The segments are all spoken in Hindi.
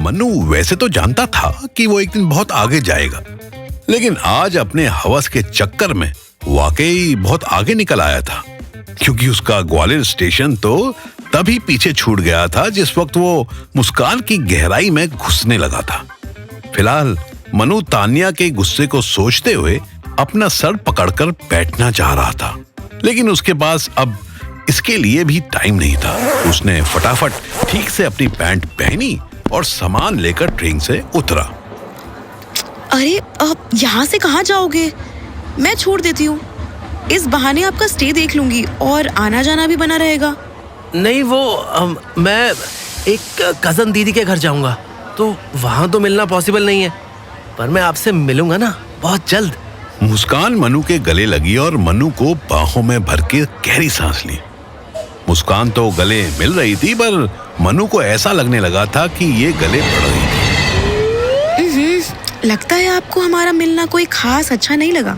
मनु वैसे तो जानता था कि वो एक दिन बहुत आगे जाएगा, लेकिन आज अपने हवस के चक्कर में वाकई बहुत आगे निकल आया था, क्योंकि उसका ग्वालियर स्टेशन तो तभी पीछे छूट गया था जिस वक्त वो मुस्कान की गहराई में घुसने लगा था। फिलहाल मनु तान्या के गुस्से को सोचते हुए अपना सर पकड़कर बैठना चाह रहा था, लेकिन उसके पास अब इसके लिए भी टाइम नहीं था। उसने फटाफट ठीक से अपनी पैंट पहनी और सामान लेकर ट्रेन से उतरा। अरे अब यहाँ से कहाँ जाओगे? मैं छोड़ देती हूँ, इस बहाने आपका स्टे देख लूंगी और आना जाना भी बना रहेगा। नहीं, वो मैं एक कजन दीदी के घर जाऊंगा, तो वहां तो मिलना पॉसिबल नहीं है, पर मैं आपसे मिलूंगा ना बहुत जल्द। मुस्कान मनु के गले लगी और मनु को बाहों में भर के गहरी सांस ली। मुस्कान तो गले मिल रही थी, पर मनु को ऐसा लगने लगा था कि ये गले पड़ रही थी। लगता है आपको हमारा मिलना कोई खास अच्छा नहीं लगा।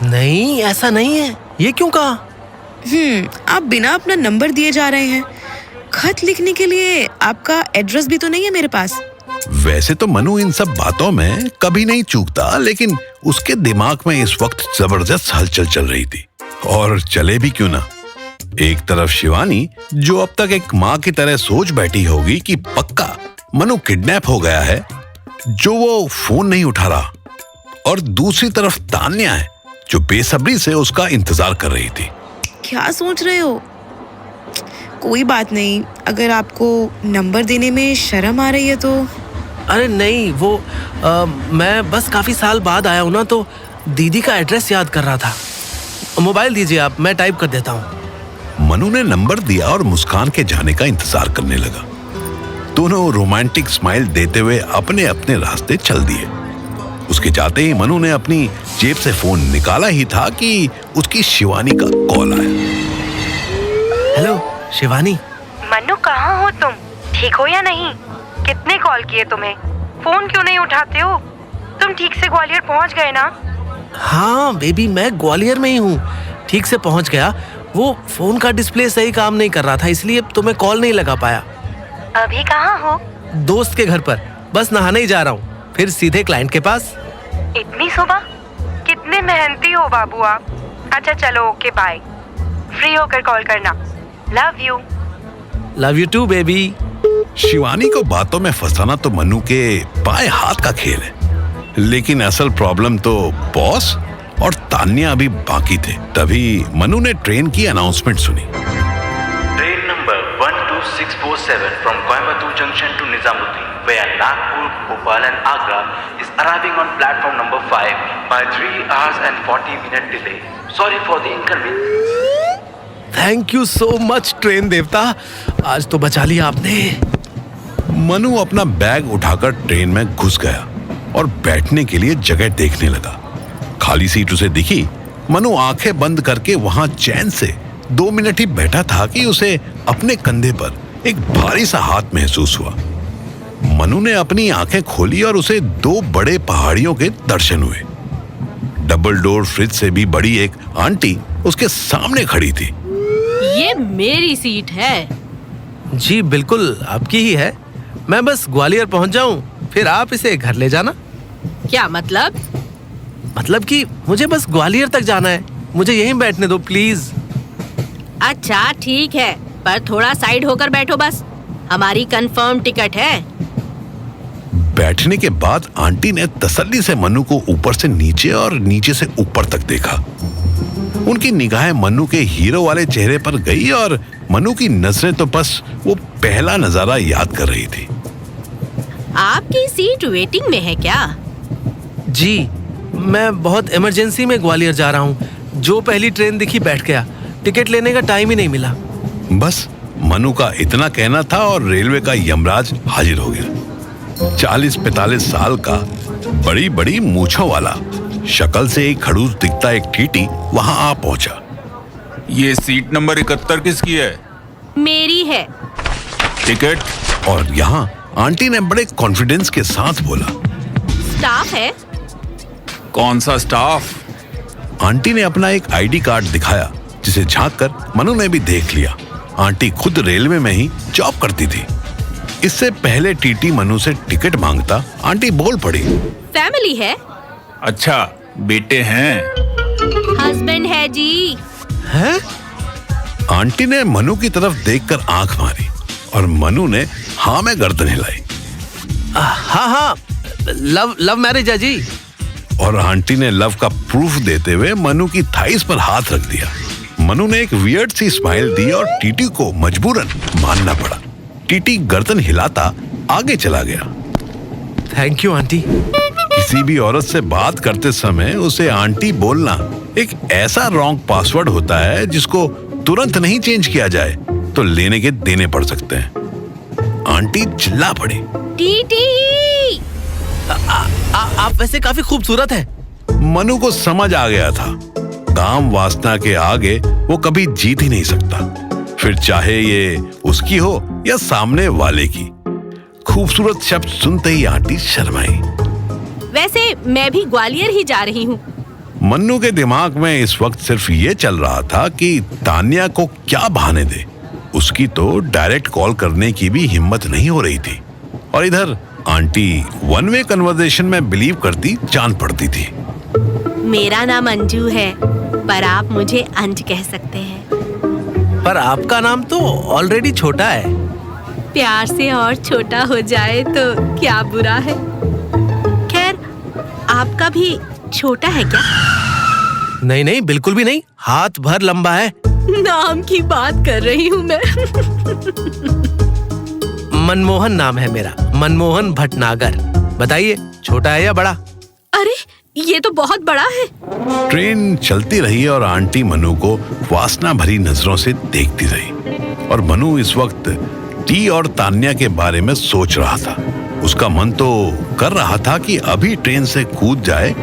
नहीं, ऐसा नहीं है। ये क्यों कहा? आप बिना अपना नंबर दिए जा रहे हैं। खत लिखने के लिए आपका एड्रेस भी तो नहीं है मेरे पास। वैसे तो मनु इन सब बातों में कभी नहीं चूकता, लेकिन उसके दिमाग में इस वक्त जबरदस्त हलचल चल रही थी। और चले भी क्यों ना। एक तरफ शिवानी, जो अब तक एक माँ की तरह सोच बैठी होगी कि पक्का मनु किडनैप हो गया है, जो वो फोन नहीं उठा रहा, और दूसरी तरफ तान्या है, जो बेसब्री से उसका इंतजार कर रही थी। क्या सोच रहे हो? कोई बात नहीं, अगर आपको नंबर देने में शर्म आ रही है तो। अरे नहीं, वो मैं बस काफी साल बाद आया हूँ ना, तो दीदी का एड्रेस याद कर रहा था। मोबाइल दीजिए आप, मैं टाइप कर देता हूँ। मनु ने नंबर दिया और मुस्कान के जाने का इंतजार करने लगा। दोनों रोमांटिक स्माइल देते हुए अपने अपने रास्ते चल दिए। उसके जाते ही मनु ने अपनी जेब से फोन निकाला ही था कि उसकी शिवानी का कॉल आया। हेलो शिवानी। मनु, कहाँ हो तुम? ठीक हो या नहीं? कितने कॉल किए तुम्हें, फोन क्यों नहीं उठाते हो? तुम ठीक से ग्वालियर पहुँच गए ना? हाँ बेबी, मैं ग्वालियर में ही हूँ, ठीक से पहुँच गया। वो फोन का डिस्प्ले सही काम नहीं कर रहा था, इसलिए तुम्हें कॉल नहीं लगा पाया। अभी कहाँ हो? दोस्त के घर पर, बस नहाने ही जा रहा हूँ, फिर सीधे क्लाइंट के पास। इतनी सुबह? कितने मेहनती हो बाबू आप। अच्छा चलो, ओके बाय, फ्री होकर कॉल करना। Love you. Love you too baby. Shivani को बातों में फंसाना तो मनु के बाएं हाथ का खेल है, लेकिन असल प्रॉब्लम तो बॉस और तान्या अभी बाकी थे। तभी मनु ने ट्रेन की अनाउंसमेंट सुनी। Train number 12647 from Coimbatore Junction to Nizamuddin via Nagpur, Bhopal and Agra is arriving on platform number 5 by 3 hours and 40 minute delay. Sorry for the inconvenience. Thank you so much train देवता, आज तो बचा लिया आपने। मनु अपना बैग उठाकर ट्रेन में घुस गया और बैठने के लिए जगह देखने लगा। खाली सीट उसे दिखी। मनु आंखें बंद करके वहां चैन से 2 मिनट ही बैठा था कि उसे अपने कंधे पर एक भारी सा हाथ महसूस हुआ। मनु ने अपनी आंखें खोली और उसे 2 बड़े पहाड़ियों के दर्शन हुए। डबल डोर फ्रिज से भी बड़ी एक आंटी उसके सामने खड़ी थी। ये मेरी सीट है। जी बिल्कुल आपकी ही है। मैं बस ग्वालियर पहुंच जाऊं, फिर आप इसे घर ले जाना। क्या मतलब? मतलब कि मुझे बस ग्वालियर तक जाना है, मुझे यहीं बैठने दो प्लीज। अच्छा ठीक है, पर थोड़ा साइड होकर बैठो बस, हमारी कंफर्म टिकट है। बैठने के बाद आंटी ने तसल्ली से मनु को ऊपर से नीचे और नीचे से ऊपर तक देखा। उनकी निगाहें मनु के हीरो वाले चेहरे पर गई और मनु की नजरें तो बस वो पहला नजारा याद कर रही थी। आपकी सीट वेटिंग में है क्या? जी, मैं बहुत इमरजेंसी में ग्वालियर जा रहा हूँ, जो पहली ट्रेन दिखी बैठ गया, टिकट लेने का टाइम ही नहीं मिला। बस मनु का इतना कहना था और रेलवे का यमराज हाजिर हो गया। 40-45 साल का, बड़ी बड़ी मूंछों वाला, शक्ल से एक खड़ूस दिखता एक टीटी वहां आ पहुंचा। ये सीट नंबर 71 किसकी है? मेरी है। टिकट? और यहाँ आंटी ने बड़े कॉन्फिडेंस के साथ बोला। स्टाफ है। कौन सा स्टाफ? आंटी ने अपना एक आईडी कार्ड दिखाया, जिसे झांककर मनु ने भी देख लिया। आंटी खुद रेलवे में ही जॉब करती थी। इससे पहले टीटी मनु से टिकट मांगता, आंटी बोल पड़ी, फैमिली है, अच्छा बेटे हैं। हस्बैंड है जी। हैं? आंटी ने मनु की तरफ देखकर आंख मारी और मनु ने हाँ में गर्दन हिलाई। हाँ, लव मैरिज है जी। और आंटी ने लव का प्रूफ देते हुए मनु की थाइस पर हाथ रख दिया। मनु ने एक वियर्ड सी स्माइल दी और टीटी को मजबूरन मानना पड़ा। टीटी गर्दन हिलाता आगे चला गया। Thank you aunty. किसी भी औरत से बात करते समय उसे आंटी बोलना एक ऐसा रॉन्ग पासवर्ड होता है जिसको तुरंत नहीं चेंज किया जाए तो लेने के देने पड़ सकते हैं। आंटी चिल्ला पड़ी, टीटी। आप वैसे काफी खूबसूरत हैं। मनु को समझ आ गया था, काम वासना के आगे वो कभी जीत ही नहीं सकता, फिर चाहे ये उसकी हो या सामने वाले की। खूबसूरत शब्द सुनते ही आंटी शर्माई। वैसे मैं भी ग्वालियर ही जा रही हूँ। मन्नू के दिमाग में इस वक्त सिर्फ ये चल रहा था कि तान्या को क्या बहाने दे। उसकी तो डायरेक्ट कॉल करने की भी हिम्मत नहीं हो रही थी और इधर आंटी वन वे कन्वर्सेशन में बिलीव करती जान पड़ती थी। मेरा नाम अंजू है, पर आप मुझे अंज कह सकते हैं। पर आपका नाम तो ऑलरेडी छोटा है। प्यार से और छोटा हो जाए तो क्या बुरा है। खैर, आपका भी छोटा है क्या? नहीं, बिल्कुल भी नहीं, हाथ भर लंबा है। नाम की बात कर रही हूँ मैं। मनमोहन नाम है मेरा, मनमोहन भटनागर। बताइए, छोटा है या बड़ा? अरे, ये तो बहुत बड़ा है। ट्रेन चलती रही और आंटी मनु को वासना भरी नजरों से देखती रही और मनु इस वक्त टी और तान्या के बारे में सोच रहा था। उसका मन तो कर रहा था कि अभी ट्रेन से कूद जाए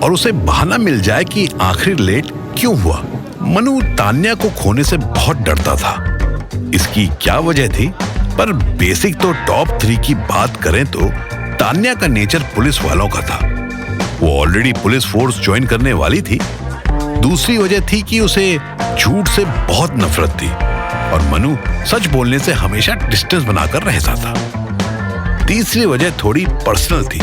और उसे बहाना मिल जाए कि आखिर लेट क्यों हुआ। मनु तान्या को खोने से बहुत डरता था। इसकी क्या वजह थी, पर बेसिक तो टॉप 3 की बात करें तो तान्या का नेचर पुलिस वालों का था। वो ऑलरेडी पुलिस फोर्स ज्वाइन करने वाली थी। दूसरी वजह थी कि उसे झूठ से बहुत नफरत थी और मनु सच बोलने से हमेशा डिस्टेंस बनाकर रहता था। तीसरी वजह थोड़ी पर्सनल थी।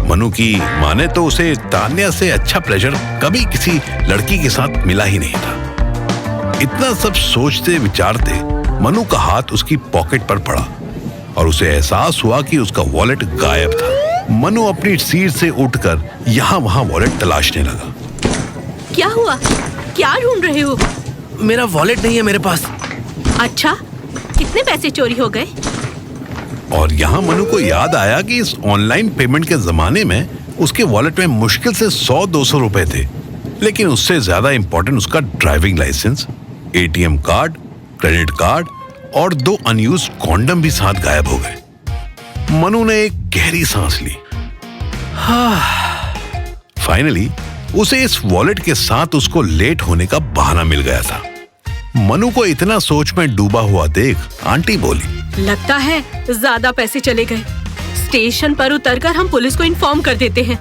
मनु की माने तो उसे तान्या से अच्छा प्लेजर कभी किसी लड़की के साथ मिला ही नहीं था। इतना सब सोचते विचारते मनु का हाथ उसकी पॉकेट पर पड़ा और उसे एहसास हुआ कि उसका वॉलेट गायब था। मनु अपनी सीट से उठकर यहाँ वहाँ वॉलेट तलाशने लगा। क्या हुआ? क्या ढूंढ रहे हो? मेरा वॉलेट नहीं है मेरे पास। अच्छा, कितने पैसे चोरी हो गए? और यहाँ मनु को याद आया कि इस ऑनलाइन पेमेंट के जमाने में उसके वॉलेट में मुश्किल से 100-200 रुपए थे, लेकिन उससे ज्यादा इंपॉर्टेंट उसका driving licence, ATM card, credit card और 2 अनयूज्ड कॉन्डम भी साथ गायब हो गए। मनु ने एक गहरी सांस ली। फाइनली उसे इस वॉलेट के साथ उसको लेट होने का बहाना मिल गया था। मनु को इतना सोच में डूबा हुआ देख आंटी बोली, लगता है ज्यादा पैसे चले गए। स्टेशन पर उतरकर हम पुलिस को इन्फॉर्म कर देते हैं।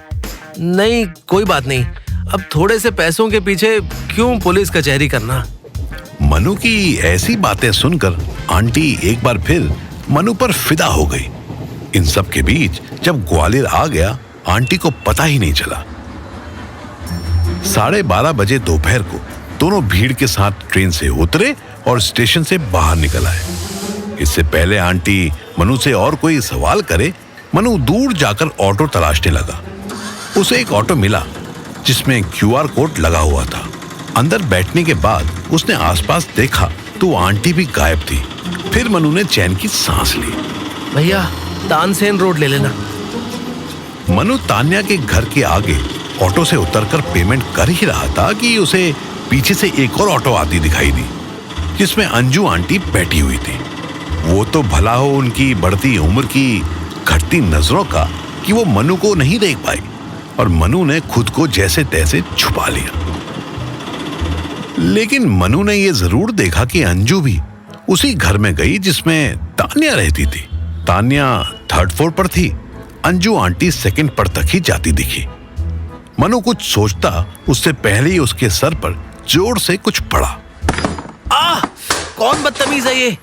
नहीं, कोई बात नहीं। अब थोड़े से पैसों के पीछे क्यों पुलिस कचहरी करना। मनु की ऐसी बातें सुनकर आंटी एक बार फिर मनु पर फिदा हो गई। इन सब के बीच जब ग्वालियर आ गया, आंटी को पता ही नहीं चला। 12:30 बजे दोपहर को दोनों भीड़ के साथ ट्रेन से उतरे और स्टेशन से बाहर निकल आए। इससे पहले आंटी मनु से और कोई सवाल करे, मनु दूर जाकर ऑटो तलाशने लगा। उसे एक ऑटो मिला जिसमें QR कोड लगा हुआ था। अंदर बैठने के बाद उसने आसपास देखा तो आंटी भी गायब थी। फिर मनु ने चैन की सांस ली। भैया, तानसेन रोड ले लेना। मनु तान्या के घर के आगे ऑटो से उतरकर पेमेंट कर ही रहा था कि उसे पीछे से एक और ऑटो आती दिखाई दी जिसमें अंजू आंटी बैठी हुई थी। वो तो भला हो उनकी बढ़ती उम्र की घटती नजरों का कि वो मनु को नहीं देख पाई और मनु ने खुद को जैसे तैसे छुपा लिया। लेकिन मनु ने यह जरूर देखा कि अंजू भी उसी घर में गई जिसमें तान्या रहती थी। तान्या 3rd फ्लोर पर थी। अंजू आंटी 2nd पर तक ही जाती दिखी। मनु कुछ सोचता उससे पहले ही उसके सर पर जोर से कुछ पड़ा। कौन बदतमीज है ये?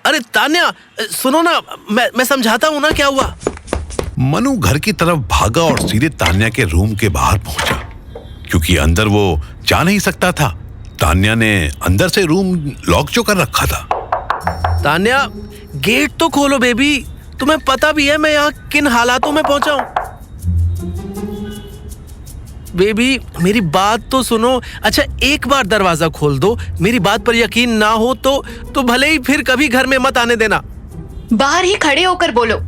अरे तान्या, सुनो ना, मैं समझाता हूँ ना क्या हुआ। मनु घर की तरफ भागा और सीधे तान्या के रूम के बाहर पहुंचा, क्योंकि अंदर वो जा नहीं सकता था। तान्या ने अंदर से रूम लॉक जो कर रखा था। तान्या, गेट तो खोलो बेबी, तुम्हें पता भी है मैं यहाँ किन हालातों में पहुंचा हूँ। बेबी, मेरी बात तो सुनो। अच्छा, एक बार दरवाजा खोल दो, मेरी बात पर यकीन ना हो तो भले ही फिर कभी घर में मत आने देना। बाहर ही खड़े होकर बोलो।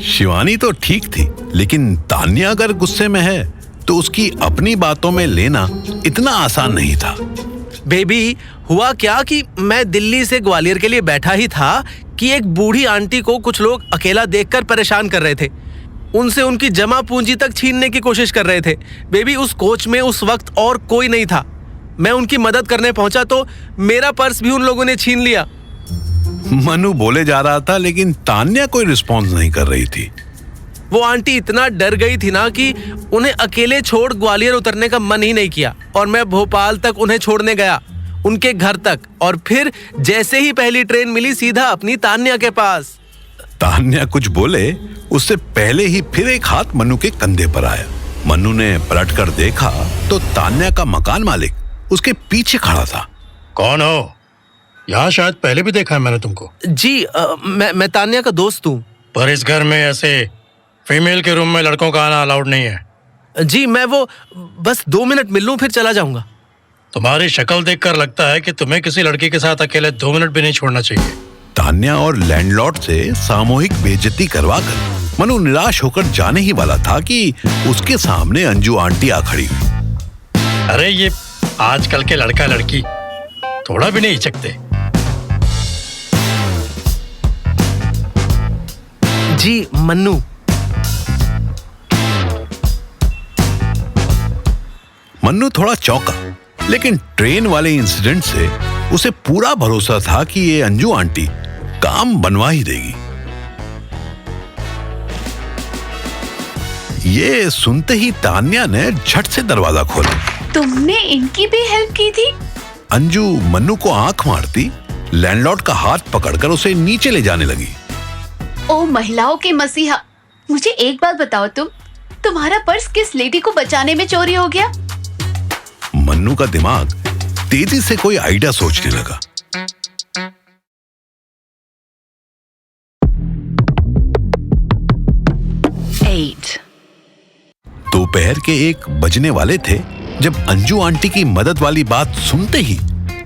शिवानी तो ठीक थी, लेकिन तान्या अगर गुस्से में है तो उसकी अपनी बातों में लेना इतना आसान नहीं था। बेबी, हुआ क्या कि मैं दिल्ली से ग्वालियर के लिए बैठा ही था कि एक बूढ़ी आंटी को कुछ लोग अकेला देखकर परेशान कर रहे थे। उनसे उनकी जमा पूंजी तक छीनने की कोशिश कर रहे थे। बेबी, उस कोच में उस वक्त और कोई नहीं था। मैं उनकी मदद करने पहुंचा तो मेरा पर्स भी उन लोगों ने छीन लिया। मनु बोले जा रहा था, लेकिन तान्या कोई रिस्पॉन्स नहीं कर रही थी। वो आंटी इतना डर गई थी ना कि उन्हें अकेले छोड़ ग्वालियर उतरने का मन ही नहीं किया, और मैं भोपाल तक उन्हें छोड़ने गया, उनके घर तक, और फिर जैसे ही पहली ट्रेन मिली सीधा अपनी तान्या के पास। तान्या कुछ बोले उससे पहले ही फिर एक हाथ मनु के कंधे पर आया। मनु ने पलटकर देखा तो तान्या का मकान मालिक उसके पीछे खड़ा था। कौन हो? यहाँ शायद पहले भी देखा है मैंने तुमको। जी, मैं तान्या का दोस्त हूँ। पर इस घर में ऐसे फीमेल के रूम में लड़कों का आना अलाउड नहीं है। जी, मैं वो बस 2 मिनट मिल लूं फिर चला जाऊंगा। तुम्हारी शक्ल देखकर लगता है कि तुम्हें किसी लड़की के साथ अकेले 2 मिनट भी नहीं छोड़ना चाहिए। तान्या और लैंडलॉर्ड से सामूहिक बेइज्जती करवाकर मनु निराश होकर जाने ही वाला था कि उसके सामने अंजू आंटी आ खड़ी हुई। अरे ये आजकल के लड़का लड़की थोड़ा भी नहीं हिचकते। जी, मन्नू। मन्नू थोड़ा चौंका, लेकिन ट्रेन वाले इंसिडेंट से उसे पूरा भरोसा था कि ये अंजू आंटी काम बनवा ही देगी। ये सुनते ही तान्या ने झट से दरवाजा खोला। तुमने इनकी भी हेल्प की थी? अंजू मन्नू को आंख मारती लैंडलॉर्ड का हाथ पकड़कर उसे नीचे ले जाने लगी। ओ महिलाओं के मसीहा, मुझे एक बात बताओ, तुम्हारा पर्स किस लेडी को बचाने में चोरी हो गया? मन्नू का दिमाग तेजी से कोई आइडिया सोचने लगा। दोपहर के 1 बजने वाले थे जब अंजू आंटी की मदद वाली बात सुनते ही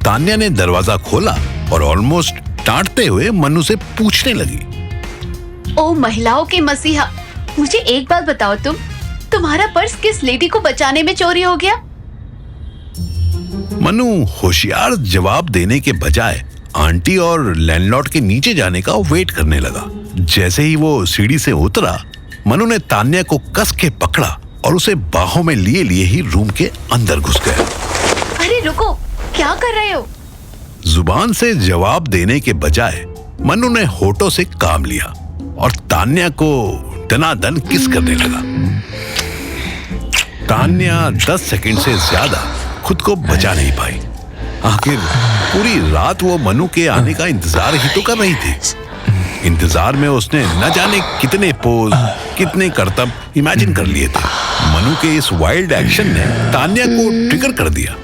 तान्या ने दरवाजा खोला और ऑलमोस्ट डांटते हुए मन्नू से पूछने लगी। ओ महिलाओं के मसीहा, मुझे एक बात बताओ, तुम्हारा पर्स किस लेडी को बचाने में चोरी हो गया? मनु होशियार जवाब देने के बजाय आंटी और लैंडलॉर्ड के नीचे जाने का वेट करने लगा। जैसे ही वो सीढ़ी से उतरा, मनु ने तान्या को कस के पकड़ा और उसे बाहों में लिए लिए ही रूम के अंदर घुस गया। अरे रुको, क्या कर रहे हो? जुबान से जवाब देने के बजाय मनु ने होठों से काम लिया और तान्या को दनादन किस करने लगा। तान्या 10 सेकंड से ज्यादा खुद को बचा नहीं पाई। आखिर पूरी रात वो मनु के आने का इंतजार ही तो कर रही थी। इंतजार में उसने न जाने कितने पोज, कितने करतब इमेजिन कर लिए थे। मनु के इस वाइल्ड एक्शन ने तान्या को ट्रिगर कर दिया।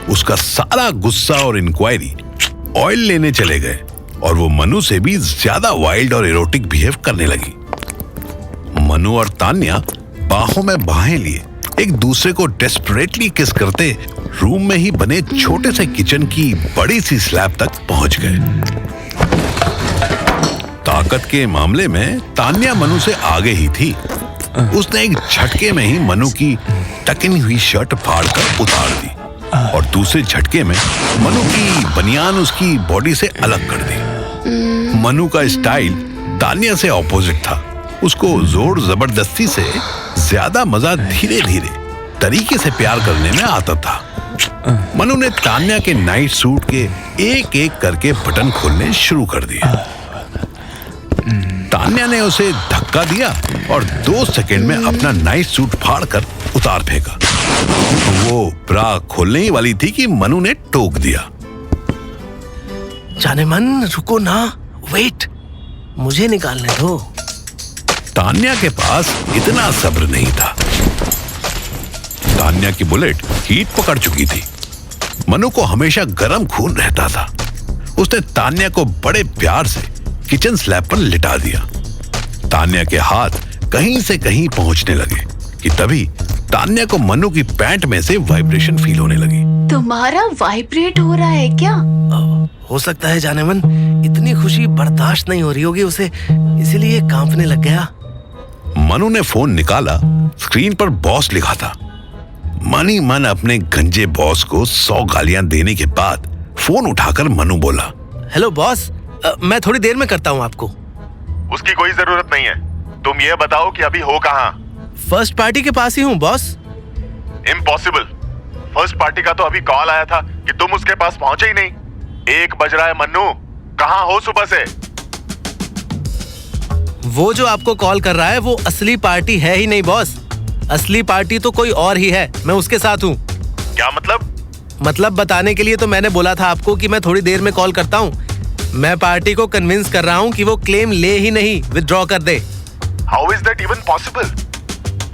उसका सारा गुस्सा और इंक्वायरी ऑयल लेने चले गए और वो मनु से भी ज्यादा वाइल्ड और एरोटिक बिहेव करने लगी। मनु और तान्या बाहों में बाहें लिए एक दूसरे को डेस्परेटली किस करते रूम में ही बने छोटे से किचन की बड़ी सी स्लैब तक पहुंच गए। ताकत के मामले में तान्या मनु से आगे ही थी। उसने एक झटके में ही मनु की टकनी हुई शर्ट फाड़कर उतार दी और दूसरे झटके में मनु की बनियान उसकी बॉडी से अलग कर दी। मनु का स्टाइल तान्या से ऑपोजिट था। उसको जोर जबरदस्ती से ज्यादा मजा धीरे धीरे तरीके से प्यार करने में आता था। मनु ने तान्या के नाइट सूट के एक एक करके बटन खोलने शुरू कर दिए। तान्या ने उसे धक्का दिया और 2 सेकंड में अपना नाइट सूट फाड़कर उतार फेंका। वो ब्रा खोलने ही वाली थी कि मनु ने टोक दिया। जाने मन, रुको ना। वेट, मुझे निकालने दो। तान्या के पास इतना सब्र नहीं था। तान्या की बुलेट हीट पकड़ चुकी थी। मनु को हमेशा गर्म खून रहता था। उसने तान्या को बड़े प्यार से किचन स्लैब पर लिटा दिया। तान्या के हाथ कहीं से कहीं पहुंचने लगे कि तभी तान्या को मनु की पैंट में से वाइब्रेशन फील होने लगी। तुम्हारा वाइब्रेट हो रहा है क्या? हो सकता है जाने मन, इतनी खुशी बर्दाश्त नहीं हो रही होगी उसे, इसीलिए कांपने लग गया। मनु ने फोन निकाला। स्क्रीन पर बॉस लिखा था। मन ही मन अपने गंजे बॉस को 100 गालियां देने के बाद फोन उठाकर मनु बोला, हेलो बॉस, मैं थोड़ी देर में करता हूँ आपको। उसकी कोई जरूरत नहीं है। तुम ये बताओ कि अभी हो कहाँ? फर्स्ट पार्टी के पास ही हूँ बॉस। इम्पॉसिबल। फर्स्ट पार्टी का तो अभी कॉल आया था कि तुम उसके पास पहुंचे ही नहीं। 1 बज रहा है मन्नू, कहाँ हो सुबह से? वो जो आपको कॉल कर रहा है वो असली पार्टी है ही नहीं बॉस। असली पार्टी तो कोई और ही है, मैं उसके साथ हूँ। क्या मतलब? मतलब बताने के लिए तो मैंने बोला था आपको कि मैं थोड़ी देर में कॉल करता हूँ। मैं पार्टी को कन्विंस कर रहा हूँ कि वो क्लेम ले ही नहीं, विथड्रॉ कर दे। How is that even possible?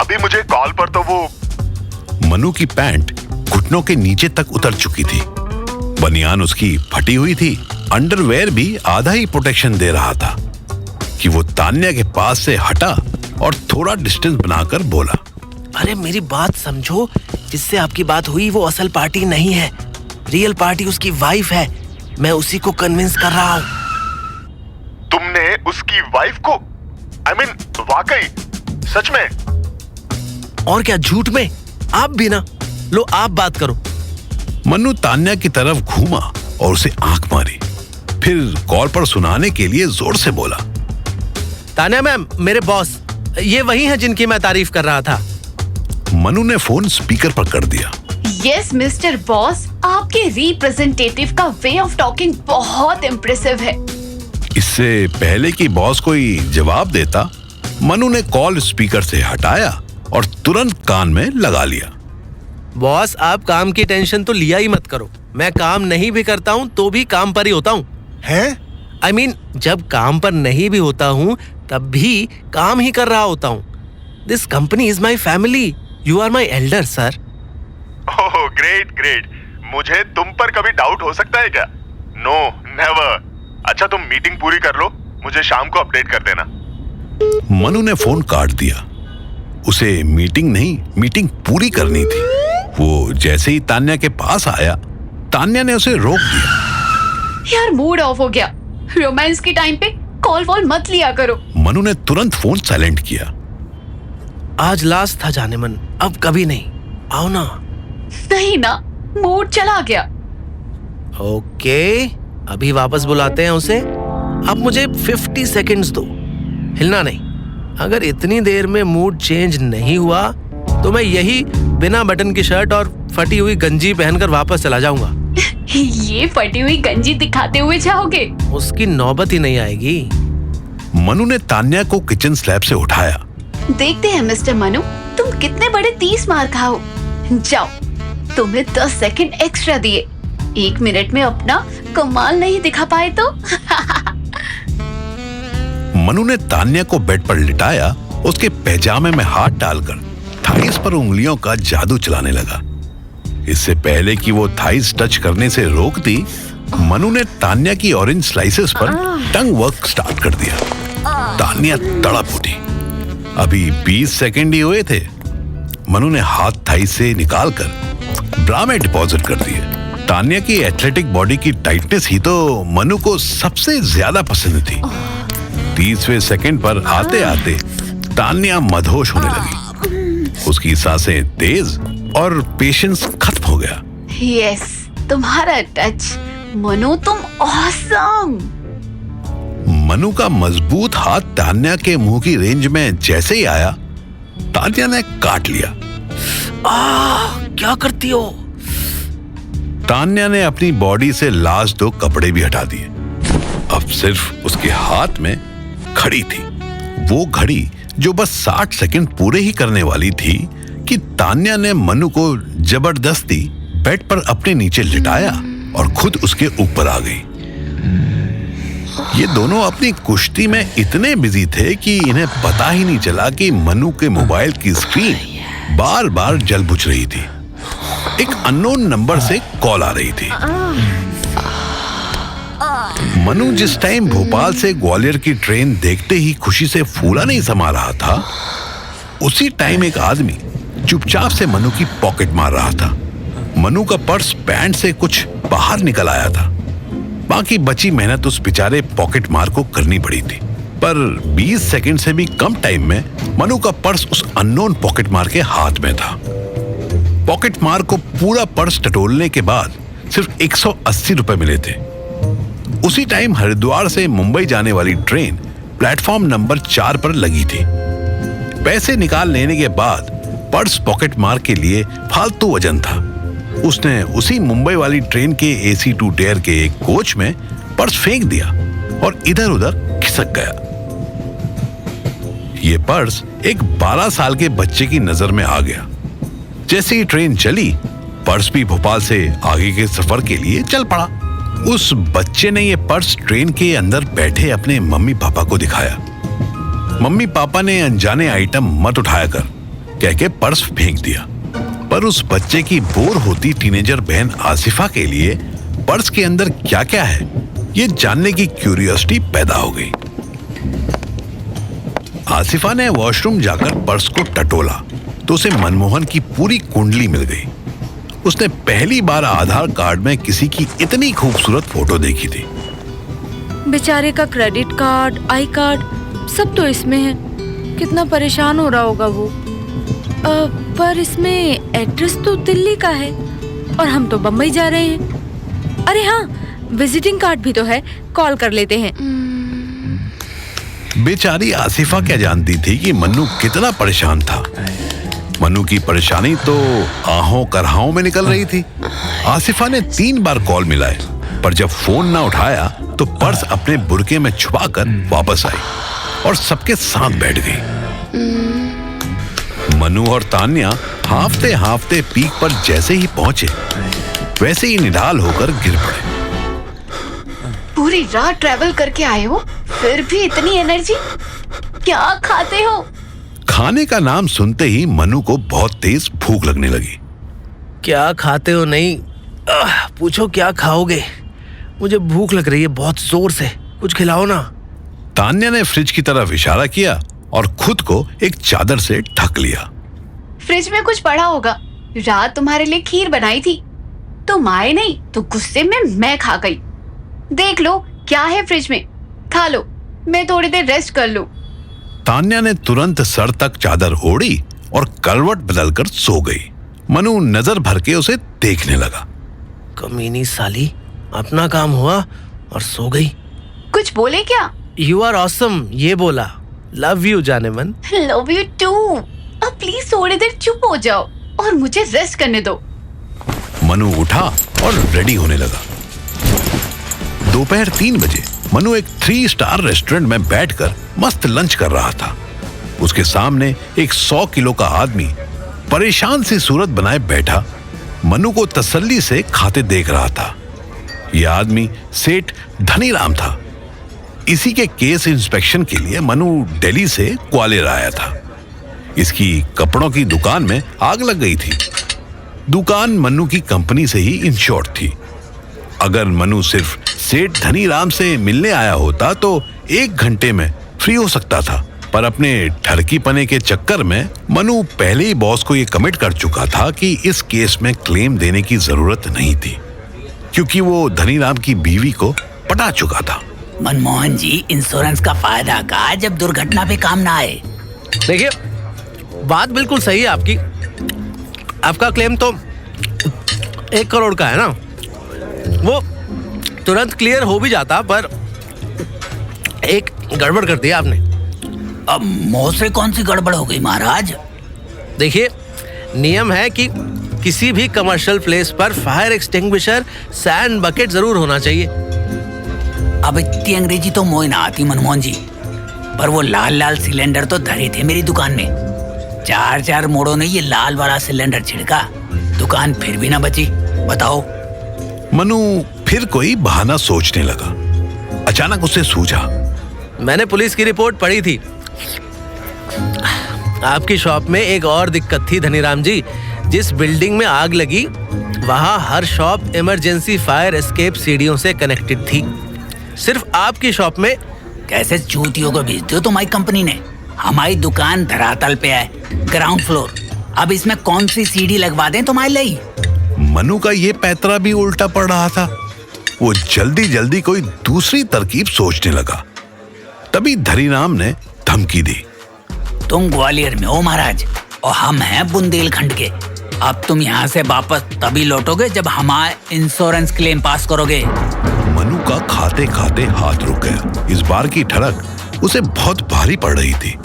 अभी मुझे कॉल पर तो वो। मनु की पैंट घुटनों के नीचे तक उतर चुकी थी। बनियान उसकी फटी हुई थी। अंडरवेयर भी आधा ही प्रोटेक्शन दे रहा था कि वो तान्या के पास से हटा और थोड़ा डिस्टेंस बनाकर बोला, अरे मेरी बात समझो, जिससे आपकी बात हुई वो असल पार्टी नहीं है। रियल पार्टी उसकी वाइफ है। मैं उसी को कन्विंस कर रहा हूँ। तुमने उसकी वाइफ को? I mean, वाकई? सच में? और क्या झूठ में? आप भी ना। लो आप बात करो। मनु तान्या की तरफ घूमा और उसे आंख मारी। फिर कॉल पर सुनाने के लिए जोर से बोला, तान्या मैम, मेरे बॉस ये वही हैं जिनकी मैं तारीफ कर रहा था। मनु ने फोन स्पीकर पर कर दिया। यस मिस्टर बॉस, आपके रिप्रेजेंटेटिव का वे ऑफ टॉकिंग बहुत इम्प्रेसिव है। इससे पहले कि बॉस कोई जवाब देता, मनु ने कॉल स्पीकर से हटाया और तुरंत कान में लगा लिया। बॉस, आप काम की टेंशन तो लिया ही मत करो। मैं काम नहीं भी करता हूँ तो भी काम पर ही होता हूँ। हैं? I mean, जब काम पर नहीं भी होता हूँ तब भी काम ही कर रहा होता हूँ। This company is my family. You are my elder sir. Oh great great. मुझे तुम पर कभी डाउट हो सकता है क्या? No never. अच्छा तुम मीटिंग पूरी कर लो, मुझे शाम को अपडेट कर देना। मनु ने फोन काट दिया। उसे मीटिंग नहीं, मीटिंग पूरी करनी थी। वो जैसे ही तान्या के पास आया, तान्या ने उसे रोक दिया। यार मूड ऑफ हो गया। रोमांस के टाइम पे कॉल वॉल मत लिया करो। मनु ने तुरंत फोन साइलेंट किया। आज लास्ट था जाने मन, अब कभी नहीं। आओ ना। नहीं ना, मूड चला गया। ओके, अभी वापस बुलाते हैं उसे। अब मुझे 50 सेकंड्स दो, हिलना नहीं। अगर इतनी देर में मूड चेंज नहीं हुआ तो मैं यही बिना बटन की शर्ट और फटी हुई गंजी पहनकर वापस चला जाऊंगा। ये फटी हुई गंजी दिखाते हुए जाओगे? उसकी नौबत ही नहीं आएगी। मनु ने तान्या को किचन स्लैब से उठाया। देखते हैं मिस्टर मनु, तुम कितने बड़े 30 मार खाओ। जाओ, तुम्हें 10 सेकंड एक्स्ट्रा दिए। 1 मिनट में अपना कमाल नहीं दिखा पाए तो। मनु ने तान्या को बेड पर लिटाया। उसके पैजामे में हाथ डालकर थाइस पर उंगलियों का जादू चलाने लगा। इससे पहले कि वो थाइस टच करने से रोकती, मनु ने तान्या की ऑरेंज स्लाइसेस पर टंग वर्क स्टार्ट कर दिया। तान्या तड़प उठी। अभी 20 सेकंड ही हुए थे। मनु ने हाथ थाइस से निकालकर ब्रा में डिपॉजिट कर दिए। तान्या की एथलेटिक बॉडी की टाइटनेस ही तो मनु को सबसे ज्यादा पसंद थी। 30वें सेकंड पर आते आते तान्या मदहोश होने लगी। उसकी सांसें तेज और पेशेंस खत्म हो गया। यस, तुम्हारा टच मनु, तुम ऑसम। मनु का मजबूत हाथ तान्या के मुंह की रेंज में जैसे ही आया, तान्या ने काट लिया। क्या करती हो? तान्या ने अपनी बॉडी से लास्ट 2 कपड़े भी हटा दिए। अब सिर्फ उसके हाथ में घड़ी थी। वो घड़ी जो बस 60 सेकंड पूरे ही करने वाली थी कि तान्या ने मनु को जबरदस्ती बेड पर अपने नीचे लिटाया और खुद उसके ऊपर आ गई। ये दोनों अपनी कुश्ती में इतने बिजी थे कि इन्हें पता ही नहीं चला कि मनु के मोबाइल की स्क्रीन बार बार जल बुझ रही थी। एक अननोन नंबर से कॉल आ रही थी। मनु जिस टाइम भोपाल से ग्वालियर की ट्रेन देखते ही खुशी से फूला नहीं समा रहा था, उसी टाइम एक आदमी चुपचाप से मनु की पॉकेट मार रहा था। मनु का पर्स पैंट से कुछ बाहर निकल आया था। बाकी बची मेहनत उस बेचारे पॉकेट मार को करनी पड़ी थी, पर 20 सेकंड से भी कम टाइम में मनु का पर्स उस अननोन पॉकेट मार के हाथ में था। पॉकेट मार को पूरा पर्स टटोलने के बाद सिर्फ 180 रुपए मिले थे। उसी टाइम हरिद्वार से मुंबई जाने वाली ट्रेन प्लेटफॉर्म नंबर 4 पर लगी थी। पैसे निकाल लेने के बाद पर्स पॉकेट मार के लिए फालतू वजन था। उसने उसी मुंबई वाली ट्रेन के AC2 टायर के एक कोच में पर्स फेंक दिया और इधर उधर खिसक गया। ये पर्स एक 12 साल के बच्चे की नजर में आ गया। जैसे ही ट्रेन चली, पर्स भी भोपाल से आगे के सफर के लिए चल पड़ा। उस बच्चे ने ये पर्स ट्रेन के अंदर बैठे अपने मम्मी पापा को दिखाया। मम्मी पापा ने अनजाने आइटम मत उठाया कह के पर्स फेंक दिया। पर उस बच्चे की बोर होती टीनेजर बहन आसिफा के लिए पर्स के अंदर क्या क्या है, ये जानने की क्यूरियोसिटी पैदा हो गई। आसिफा ने वॉशरूम जाकर पर्स को टटोला तो उसे मनमोहन की पूरी कुंडली मिल गई। उसने पहली बार आधार कार्ड में किसी की इतनी खूबसूरत फोटो देखी थी। बेचारे का क्रेडिट कार्ड, आई कार्ड सब तो इसमें है। कितना परेशान हो रहा होगा वो। पर इसमें एड्रेस तो दिल्ली का है और हम तो बम्बई जा रहे हैं। अरे हाँ, विजिटिंग कार्ड भी तो है, कॉल कर लेते हैं। बेचारी आसिफा क्या जानती थी कि मन्नू कितना परेशान था। मन्नू की परेशानी तो आहों करहाओं में निकल रही थी। आसिफा ने 3 बार कॉल मिलाए, पर जब फोन ना उठाया तो पर्स अपने बुरके में छुपाकर वापस आई और सबके साथ बैठ गई। मनु और तान्या हाफते हाफते पीक पर जैसे ही पहुंचे, वैसे ही निढाल होकर गिर पड़े। पूरी रात ट्रैवल करके आए हो, फिर भी इतनी एनर्जी? क्या खाते हो? खाने का नाम सुनते ही मनु को बहुत तेज भूख लगने लगी। क्या खाते हो नहीं, पूछो क्या खाओगे। मुझे भूख लग रही है बहुत जोर से, कुछ खिलाओ ना। तान्या ने फ्रिज की तरफ इशारा किया और खुद को एक चादर से ढक लिया। फ्रिज में कुछ पड़ा होगा। रात तुम्हारे लिए खीर बनाई थी, तुम आए नहीं तो गुस्से में मैं खा गई। देख लो क्या है फ्रिज में, खा लो, मैं थोड़ी देर रेस्ट कर लूं। तान्या ने तुरंत सर तक चादर ओढ़ी और करवट बदलकर सो गई। मनु नजर भर के उसे देखने लगा। कमीनी साली, अपना काम हुआ और सो गई। कुछ बोले क्या? यू आर ऑसम ये बोला। लव यू जाने मन। Love you too. अब प्लीज थोड़ी देर चुप हो जाओ और मुझे रेस्ट करने दो। मनु उठा और रेडी होने लगा। दोपहर 3 बजे मनु एक 3 स्टार रेस्टोरेंट में बैठकर मस्त लंच कर रहा था। उसके सामने एक 100 किलो का आदमी परेशान सी सूरत बनाए बैठा मनु को तसल्ली से खाते देख रहा था। यह आदमी सेठ धनीराम था। इसी के केस इंस्पेक्शन के लिए मनु दिल्ली से ग्वालियर आया था। इसकी कपड़ों की दुकान में आग लग गई थी। दुकान मनु की कंपनी से ही इंश्योर्ड थी। अगर मनु सिर्फ सेठ धनीराम से मिलने आया होता तो 1 घंटे में फ्री हो सकता था, पर अपने ठरकीपने के चक्कर में मनु पहले ही बॉस को यह कमिट कर चुका था कि इस केस में क्लेम देने की जरूरत नहीं थी, क्योंकि वो धनीराम की बीवी को पटा चुका था। मनमोहन जी, इंश्योरेंस का फायदा का जब दुर्घटना पे काम ना आए। देखिए, बात बिल्कुल सही है आपकी। आपका क्लेम तो 1 करोड़ का है ना, वो तुरंत क्लियर हो भी जाता, पर एक गड़बड़ कर दिया आपने। अब मुझसे कौन सी गड़बड़ हो गई महाराज? देखिए, नियम है कि किसी भी कमर्शियल प्लेस पर फायर एक्सटिंग्विशर, सैंड बकेट जरूर होना चाहिए। अब इतनी अंग्रेजी तो मोई ना आती मनमोहन जी, पर वो लाल लाल सिलेंडर तो धरे थे मेरी दुकान में। 4 मोड़ों ने ये लाल वाला सिलेंडर छिड़का, दुकान फिर भी ना बची। बताओ। मनु फिर कोई बहाना सोचने लगा। अचानक उसे सूझा। मैंने पुलिस की रिपोर्ट पढ़ी थी। आपकी शॉप में एक और दिक्कत थी धनीराम जी। जिस बिल्डिंग में आग लगी वहां हर शॉप इमरजेंसी फायर एस्केप सीढ़ियों से कनेक्टेड थी। सिर्फ आपकी शॉप में। कैसे चूतियों को भेजते हो तुम्हारी कंपनी ने? हमारी दुकान धरातल पे है, ग्राउंड फ्लोर। अब इसमें कौन सी सीढ़ी लगवा दें तुम्हारे लिए? मनु का ये पैतरा भी उल्टा पड़ रहा था। वो जल्दी जल्दी कोई दूसरी तरकीब सोचने लगा। तभी धनीराम ने धमकी दी। तुम ग्वालियर में हो महाराज और हम हैं बुंदेलखंड के। अब तुम यहाँ से वापस तभी लौटोगे जब हमारा इंश्योरेंस क्लेम पास करोगे। मनु का खाते खाते हाथ रुक गया। इस बार की ठड़क उसे बहुत भारी पड़ रही थी।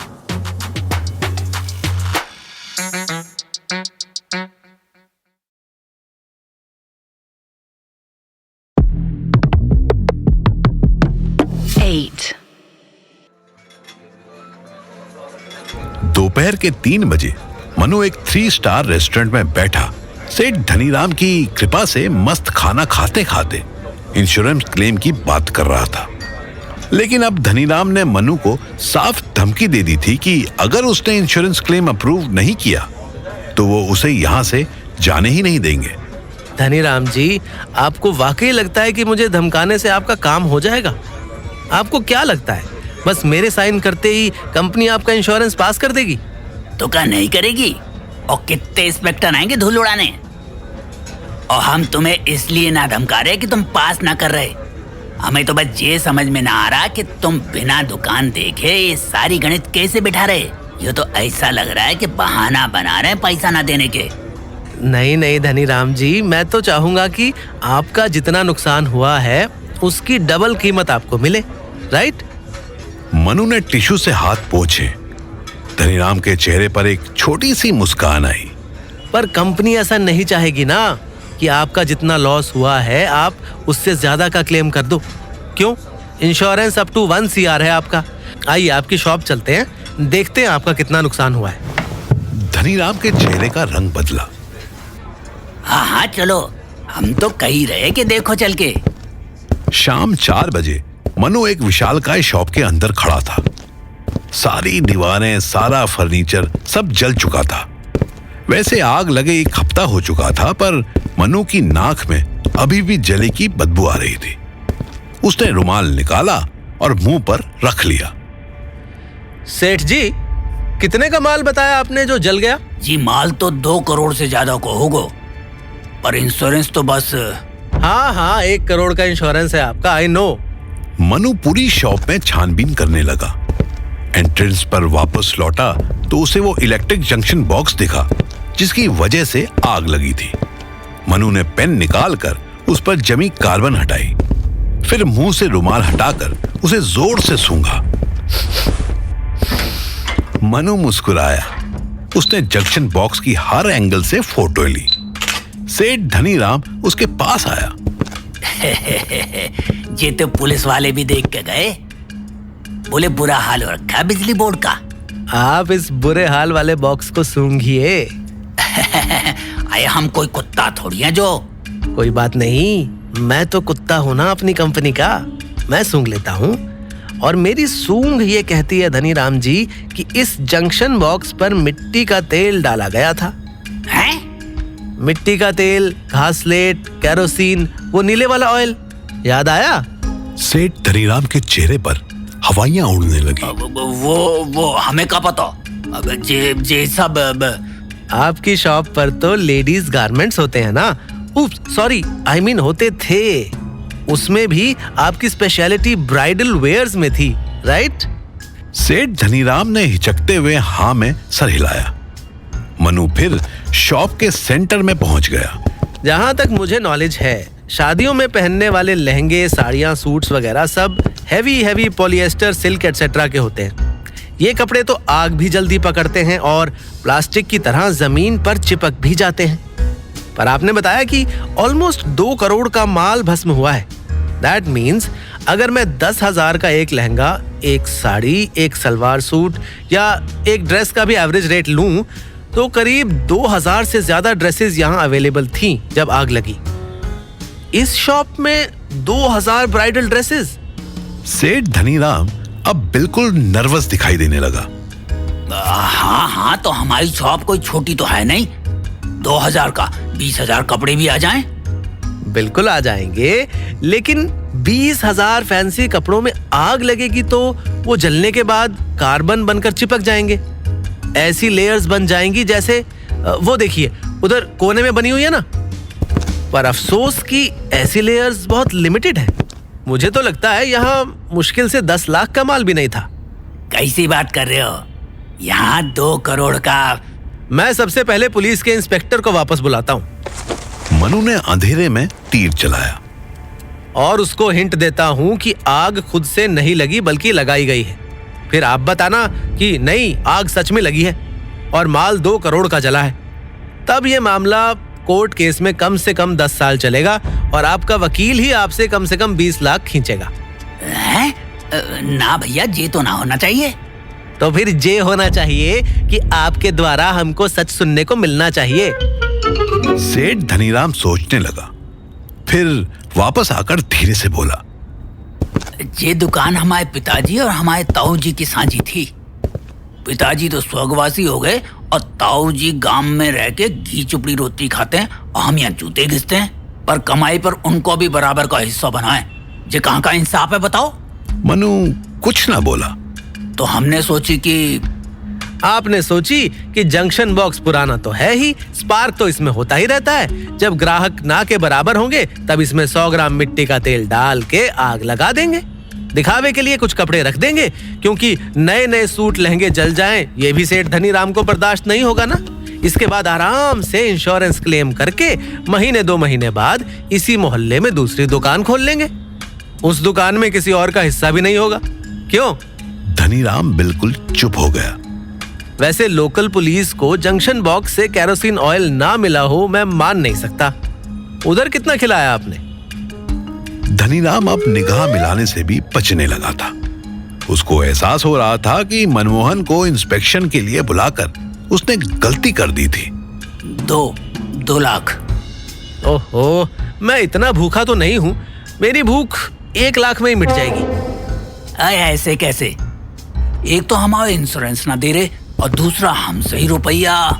दोपहर के 3 बजे मनु एक 3 स्टार रेस्टोरेंट में बैठा सेठ धनीराम की कृपा से मस्त खाना खाते खाते इंश्योरेंस क्लेम की बात कर रहा था। लेकिन अब धनीराम ने मनु को साफ धमकी दे दी थी कि अगर उसने इंश्योरेंस क्लेम अप्रूव नहीं किया तो वो उसे यहाँ से जाने ही नहीं देंगे। धनीराम जी, आपको वाकई लगता है कि मुझे धमकाने से आपका काम हो जाएगा? आपको क्या लगता है बस मेरे साइन करते ही कंपनी आपका इंश्योरेंस पास कर देगी? तो क्या नहीं करेगी? और कितने इंस्पेक्टर आएंगे धूल उड़ाने? और हम तुम्हें इसलिए ना धमका रहे कि तुम पास ना कर रहे। हमें तो बस ये समझ में ना आ रहा कि तुम बिना दुकान देखे ये सारी गणित कैसे बिठा रहे। ये तो ऐसा लग रहा है कि बहाना बना रहे हैं पैसा ना देने के। नहीं नहीं धनीराम जी, मैं तो चाहूंगा कि आपका जितना नुकसान हुआ है उसकी डबल कीमत आपको मिले, राइट? मनु ने टिश्यू से हाथ पोंछे। धनीराम के चेहरे पर एक छोटी सी मुस्कान आई। पर कंपनी ऐसा नहीं चाहेगी ना कि आपका जितना लॉस हुआ है आप उससे ज्यादा का क्लेम कर दो। क्यों? इंश्योरेंस अप टू 1 CR है आपका। आइए आपकी शॉप चलते हैं, देखते हैं आपका कितना नुकसान हुआ है। धनीराम के चेहरे का रंग बदला। हाँ हाँ चलो, हम तो कही रहे कि देखो चल के। शाम 4 बजे मनु एक विशालकाय शॉप के अंदर खड़ा था। सारी दीवारें, सारा फर्नीचर सब जल चुका था। वैसे आग लगे 1 हफ्ता हो चुका था, पर मनु की नाक में अभी भी जले की बदबू आ रही थी। उसने रुमाल निकाला और मुंह पर रख लिया। सेठ जी, कितने का माल बताया आपने जो जल गया? जी माल तो 2 करोड़ से ज्यादा को होगा, पर इंश्योरेंस तो बस। हाँ 1 करोड़ का इंश्योरेंस है आपका, आई नो। मनु पूरी शॉप में छानबीन करने लगा। एंट्रेंस पर वापस लौटा तो उसे वो इलेक्ट्रिक जंक्शन बॉक्स दिखा जिसकी वजह से आग लगी थी। मनु ने पेन निकालकर उस पर जमी कार्बन हटाई, फिर मुंह से रुमाल हटाकर उसे जोर से सूंघा। मनु मुस्कुराया। उसने जंक्शन बॉक्स की हर एंगल से फोटो ली। सेठ धनीराम उसके पास आया। ये तो पुलिस वाले भी देख के गए। बोले बुरा हाल हो रखा है बिजली बोर्ड का। आप इस बुरे हाल वाले बॉक्स को सूंघिए। अरे हम कोई कुत्ता थोड़ी है जो। कोई बात नहीं, मैं तो कुत्ता हूं ना अपनी कंपनी का। मैं सूंघ लेता हूं। और मेरी सूंघ ये कहती है धनीराम जी कि इस जंक्शन बॉक्स पर मिट्टी का तेल डाला गया था। हैं? मिट्टी का तेल, घासलेट, केरोसिन, वो नीले वाला ऑयल, याद आया? सेठ धनीराम के चेहरे पर हवाइयां उड़ने लगी। वो हमें क्या पता? अब जे सब आपकी शॉप पर तो लेडीज गारमेंट्स होते हैं ना? सॉरी, आई मीन होते थे। उसमें भी आपकी स्पेशलिटी ब्राइडल वेयर्स में थी, राइट? सेठ धनीराम ने हिचकते हुए हाँ में सर हिलाया। मनु फिर शॉप के सेंटर में पहुंच गया। जहां तक मुझे नॉलेज है, शादियों में पहनने वाले लहंगे, साड़ियां, सूट्स वगैरह सब हैवी पॉलिएस्टर, सिल्क एटसेट्रा के होते हैं। ये कपड़े तो आग भी जल्दी पकड़ते हैं और प्लास्टिक की तरह जमीन पर चिपक भी जाते हैं। पर आपने बताया कि ऑलमोस्ट 2 करोड़ का माल भस्म हुआ है। दैट मीन्स अगर मैं 10,000 का एक लहंगा, एक साड़ी, एक सलवार सूट या एक ड्रेस का भी एवरेज रेट लूं तो करीब 2000 से ज्यादा ड्रेसेस यहाँ अवेलेबल थी जब आग लगी। इस शॉप में 2000 ब्राइडल ड्रेसेस? सेठ धनीराम अब बिल्कुल नर्वस दिखाई देने लगा। हाँ, तो हमारी शॉप कोई छोटी तो है नहीं। 2000 का 20,000 कपड़े भी आ जाएं। बिल्कुल आ जाएंगे, लेकिन 20,000 फैंसी कपड़ों में आग लगेगी तो वो जलने के बाद कार्बन बनकर चिपक जाएंगे। ऐसी लेयर्स बन जाएंगी जैसे वो देखिए उधर कोने में बनी हुई है ना। पर अफसोस कि ऐसी लेयर्स बहुत लिमिटेड है। मुझे तो लगता है यहाँ मुश्किल से 10 लाख का माल भी नहीं था। कैसी बात कर रहे हो? यहाँ 2 करोड़ का। मैं सबसे पहले पुलिस के इंस्पेक्टर को वापस बुलाता हूँ। मनु ने अंधेरे में तीर चलाया और उसको हिंट देता हूँ कि आग खुद से नहीं लगी बल्कि लगाई गई है। फिर आप बताना कि नहीं, आग सच में लगी है और माल 2 करोड़ का जला है। तब ये मामला कोर्ट केस में कम से कम 10 साल चलेगा और आपका वकील ही आपसे कम से कम 20 लाख खींचेगा। ना भैया, ये तो ना होना चाहिए। तो फिर ये होना चाहिए कि आपके द्वारा हमको सच सुनने को मिलना चाहिए। सेठ धनीराम सोचने लगा, फिर वापस आकर धीरे से बोला, ये दुकान हमारे पिताजी और हमारे ताऊ जी की साझी थी। पिताजी तो स्वर्गवासी हो गए और ताऊ जी गांव में रह के घी चुपड़ी रोटी खाते हैं और हम यहाँ जूते घिसते हैं। पर कमाई पर उनको भी बराबर का हिस्सा बनाए। ये कहाँ का इंसाफ है बताओ? मनु कुछ ना बोला। तो हमने सोची कि आपने सोची कि जंक्शन बॉक्स पुराना तो है ही, स्पार्क तो इसमें होता ही रहता है। जब ग्राहक ना के बराबर होंगे तब इसमें 100 ग्राम मिट्टी का तेल डाल के आग लगा देंगे। दिखावे के लिए कुछ कपड़े रख देंगे, क्योंकि नए नए सूट लहंगे जल जाएं ये भी सेठ धनीराम को बर्दाश्त नहीं होगा ना। इसके बाद आराम से इंश्योरेंस क्लेम करके महीने 2 महीने बाद इसी मोहल्ले में दूसरी दुकान खोल लेंगे। उस दुकान में किसी और का हिस्सा भी नहीं होगा। क्यों? धनीराम बिल्कुल चुप हो गया। वैसे लोकल पुलिस को जंक्शन बॉक्स से केरोसिन ऑयल ना मिला हो मैं मान नहीं सकता। उधर कितना खिलाया आपने? धनीराम अब निगाह मिलाने से भी बचने लगा था। उसको एहसास हो रहा था कि मनमोहन को इंस्पेक्शन के लिए बुलाकर उसने गलती कर दी थी। 2 लाख। ओहो, मैं इतना भूखा तो नहीं हूँ। मेरी भूख 1 लाख में ही मिट जाएगी। ऐसे कैसे? एक तो हमारा इंश्योरेंस ना दे रहे और दूसरा हमसे ही रुपया।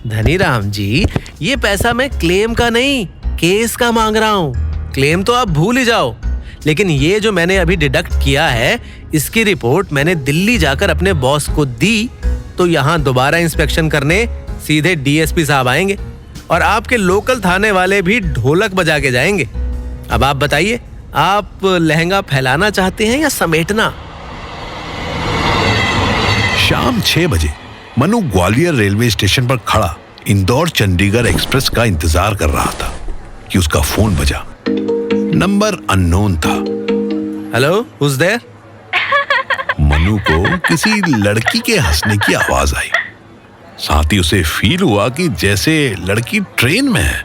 धनीराम जी, ये पैसा मैं क्लेम का नहीं, केस का मांग रहा हूँ। क्लेम तो आप भूल ही जाओ, लेकिन ये जो मैंने अभी डिडक्ट किया है इसकी रिपोर्ट मैंने दिल्ली जाकर अपने बॉस को दी तो यहाँ दोबारा इंस्पेक्शन करने सीधे डीएसपी साहब आएंगे और आपके लोकल थाने वाले भी ढोलक बजा के जाएंगे। अब आप बताइए, आप लहंगा फैलाना चाहते हैं या समेटना? शाम 6 बजे मनु ग्वालियर रेलवे स्टेशन पर खड़ा इंदौर चंडीगढ़ एक्सप्रेस का इंतजार कर रहा था कि उसका फोन बजा। नंबर अननोन था। Hello, who's there? मनु को किसी लड़की के हंसने की आवाज आई। साथ ही उसे फील हुआ कि जैसे लड़की ट्रेन में है।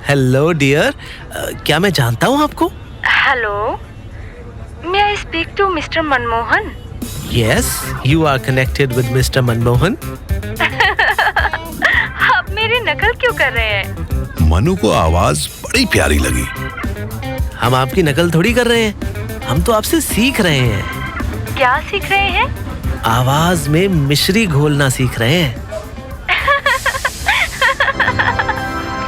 हेलो डियर, क्या मैं जानता हूँ आपको? Hello, may I speak to mister Manmohan? Yes, you are connected with mister Manmohan. आप मेरी नकल क्यों कर रहे हैं? मनु को आवाज बड़ी प्यारी लगी। हम आपकी नकल थोड़ी कर रहे हैं, हम तो आपसे सीख रहे हैं। क्या सीख रहे हैं? आवाज में मिश्री घोलना सीख रहे हैं।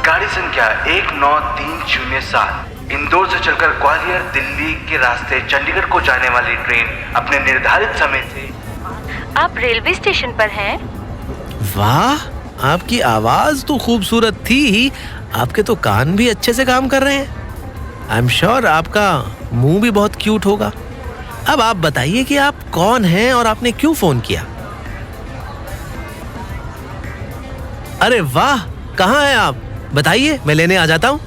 गाड़ी संख्या 19307 इंदौर से चलकर ग्वालियर दिल्ली के रास्ते चंडीगढ़ को जाने वाली ट्रेन अपने निर्धारित समय से। आप रेलवे स्टेशन पर हैं? वाह, आपकी आवाज तो खूबसूरत थी ही, आपके तो कान भी अच्छे से काम कर रहे हैं। आई एम श्योर आपका मुंह भी बहुत क्यूट होगा। अब आप बताइए कि आप कौन हैं और आपने क्यों फोन किया? अरे वाह, कहाँ हैं आप? बताइए, मैं लेने आ जाता हूँ।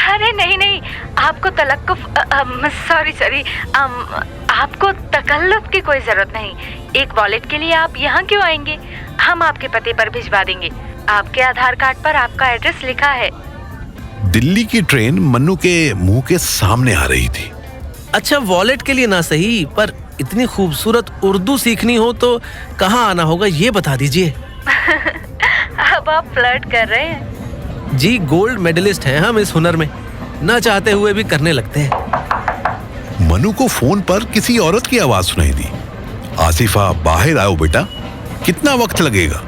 अरे नहीं, आपको सॉरी, आपको तकल्लुफ की कोई जरूरत नहीं। एक वॉलेट के लिए आप यहाँ क्यों आएंगे? हम आपके पते पर भिजवा देंगे। आपके आधार कार्ड पर आपका एड्रेस लिखा है। दिल्ली की ट्रेन मन्नू के मुंह के सामने आ रही थी। अच्छा, वॉलेट के लिए ना सही, पर इतनी खूबसूरत उर्दू सीखनी हो तो कहाँ आना होगा ये बता दीजिए। अब आप फ्लर्ट कर रहे हैं? जी, गोल्ड मेडलिस्ट हैं हम इस हुनर में, ना चाहते हुए भी करने लगते हैं। मनु को फोन पर किसी औरत की आवाज सुनाई दी। आसिफा, बाहर आओ बेटा, कितना वक्त लगेगा?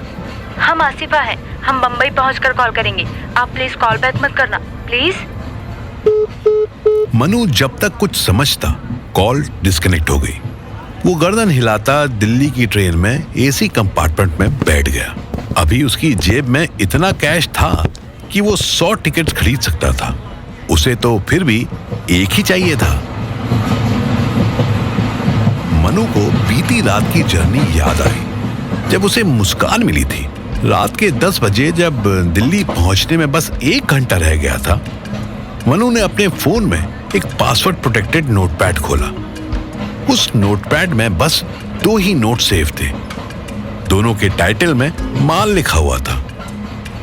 हम आसिफा हैं, हम बम्बई पहुंचकर कॉल करेंगे। आप प्लीज कॉल बैक मत करना, प्लीज। मनु जब तक कुछ समझता, कॉल डिस्कनेक्ट हो गई। वो गर्दन हिलाता दिल्ली की ट्रेन में एसी कंपार्टमेंट में बैठ गया। अभी उसकी जेब में इतना कैश था कि वो 100 टिकट खरीद सकता था। उसे तो फिर भी एक ही चाहिए था। मनु को बीती रात की जर्नी याद आई, जब उसे मुस्कान मिली थी। रात के 10 बजे जब दिल्ली पहुंचने में बस 1 घंटा रह गया था, मनु ने अपने फोन में एक पासवर्ड प्रोटेक्टेड नोटपैड खोला। उस नोटपैड में बस 2 ही नोट सेव थे। दोनों के टाइटल में माल लिखा हुआ था।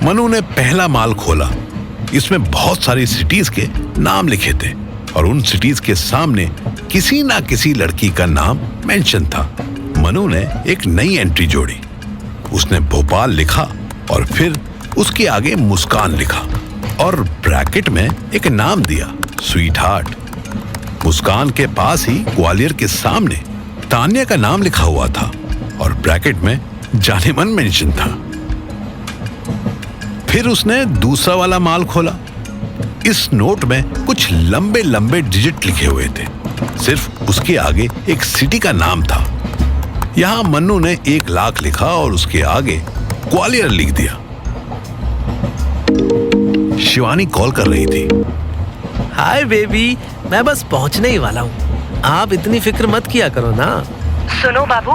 मनु ने पहला माल खोला। इसमें बहुत सारी सिटीज के नाम लिखे थे और उन सिटीज के सामने किसी ना किसी लड़की का नाम मेंशन था। मनु ने एक नई एंट्री जोड़ी। उसने भोपाल लिखा और फिर उसके आगे मुस्कान लिखा और ब्रैकेट में एक नाम दिया, स्वीट हार्ट। मुस्कान के पास ही ग्वालियर के सामने तान्या का नाम लिखा हुआ था और ब्रैकेट में जानेमन मेंशन था। फिर उसने दूसरा वाला माल खोला। इस नोट में कुछ लंबे लंबे डिजिट लिखे हुए थे। सिर्फ उसके आगे एक सिटी का नाम था। यहां मन्नू ने 1 लाख लिखा और उसके आगे ग्वालियर लिख दिया। शिवानी कॉल कर रही थी। हाय बेबी, मैं बस पहुंचने ही वाला हूँ। आप इतनी फिक्र मत किया करो ना। सुनो बाबू,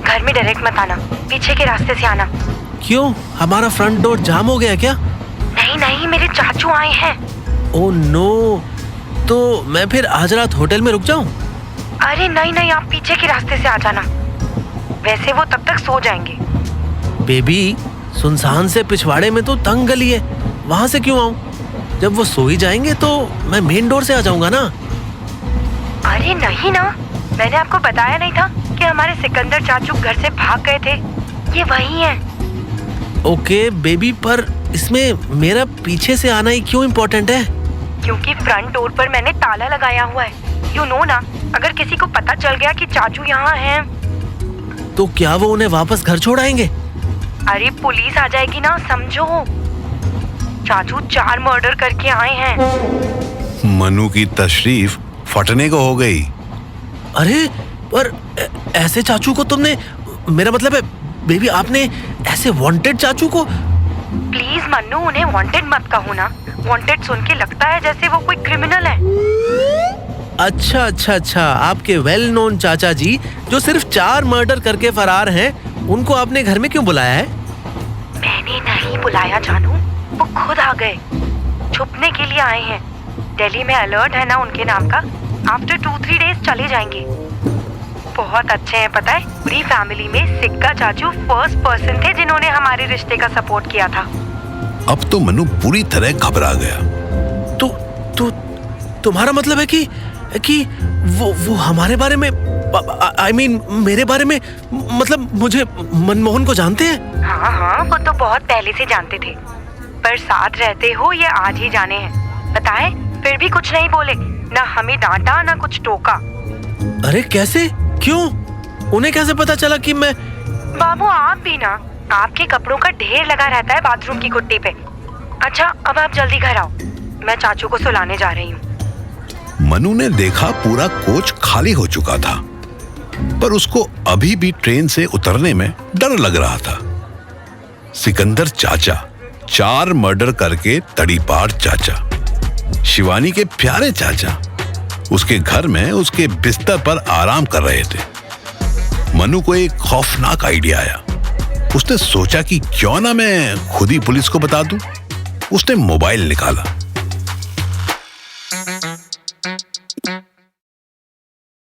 घर में डायरेक्ट मत आना, पीछे के रास्ते से आना। क्यों, हमारा फ्रंट डोर जाम हो गया क्या? नहीं नहीं, मेरे चाचू आए हैं। ओह नो, तो मैं फिर आज रात होटल में रुक जाऊं? अरे नहीं नहीं, आप पीछे के रास्ते से आ जाना, वैसे वो तब तक सो जाएंगे। बेबी, सुनसान से पिछवाड़े में तो तंग गली है, वहां से क्यों आऊं? जब वो सो ही जाएंगे तो मैं मेन डोर से आ जाऊंगा ना। अरे नहीं ना, मैंने आपको बताया नहीं था कि हमारे सिकंदर चाचू घर से भाग गए थे? ये वही हैं। ओके बेबी, पर इसमें मेरा पीछे से आना ही क्यों इम्पोर्टेंट है? क्योंकि फ्रंट डोर पर मैंने ताला लगाया हुआ है। यू नो ना, अगर किसी को पता चल गया कि चाचू यहाँ हैं, तो क्या वो उन्हें वापस घर छोड़ आएंगे? अरे पुलिस आ जाएगी ना, समझो। चाचू 4 मर्डर करके आए हैं। मनु की तशरीफ फटने को हो गई। अरे पर ऐसे चाचू को तुमने, मेरा मतलब है बेबी, आपने ऐसे वांटेड चाचू को? प्लीज मन्नू, उन्हें वांटेड मत कहो ना। वांटेड सुन के लगता है जैसे वो कोई क्रिमिनल है। अच्छा अच्छा अच्छा, आपके वेल नोन चाचा जी जो सिर्फ 4 मर्डर करके फरार हैं, उनको आपने घर में क्यों बुलाया है? मैंने नहीं बुलाया जानू, वो खुद आ गए। छुपने के लिए आए हैं। दिल्ली में अलर्ट है ना उनके नाम का। आफ्टर 2-3 डेज चले जाएंगे। बहुत अच्छे हैं, पता है। पूरी फैमिली में सिक्का चाचू फर्स्ट पर्सन थे जिन्होंने हमारे रिश्ते का सपोर्ट किया था। अब तो मनु पूरी तरह घबरा गया। तो तुम्हारा मतलब है कि वो हमारे बारे में, I mean, मेरे बारे में, मतलब मुझे, मनमोहन को जानते हैं? हाँ हाँ, वो तो बहुत पहले से जानते थे, पर साथ रहते हो ये आज ही जाने हैं। पता है, फिर भी कुछ नहीं बोले, ना हमें डांटा ना कुछ टोका। अरे कैसे, क्यों? उन्हें कैसे पता चला कि मैं? बाबू आप भी ना, आपके कपड़ों का ढेर लगा रहता है बाथरूम की कुट्टी पे। अच्छा अब आप जल्दी घर आओ, मैं चाचू को सुलाने जा रही हूँ। मनु ने देखा पूरा कोच खाली हो चुका था, पर उसको अभी भी ट्रेन से उतरने में डर लग रहा था। सिकंदर चाचा, 4 मर्डर करके तड़ीपार चाचा, शिवानी के प्यारे चाचा, उसके घर में उसके बिस्तर पर आराम कर रहे थे। मनु को एक खौफनाक आइडिया आया। उसने सोचा कि क्यों ना मैं खुद ही पुलिस को बता दूं। उसने मोबाइल निकाला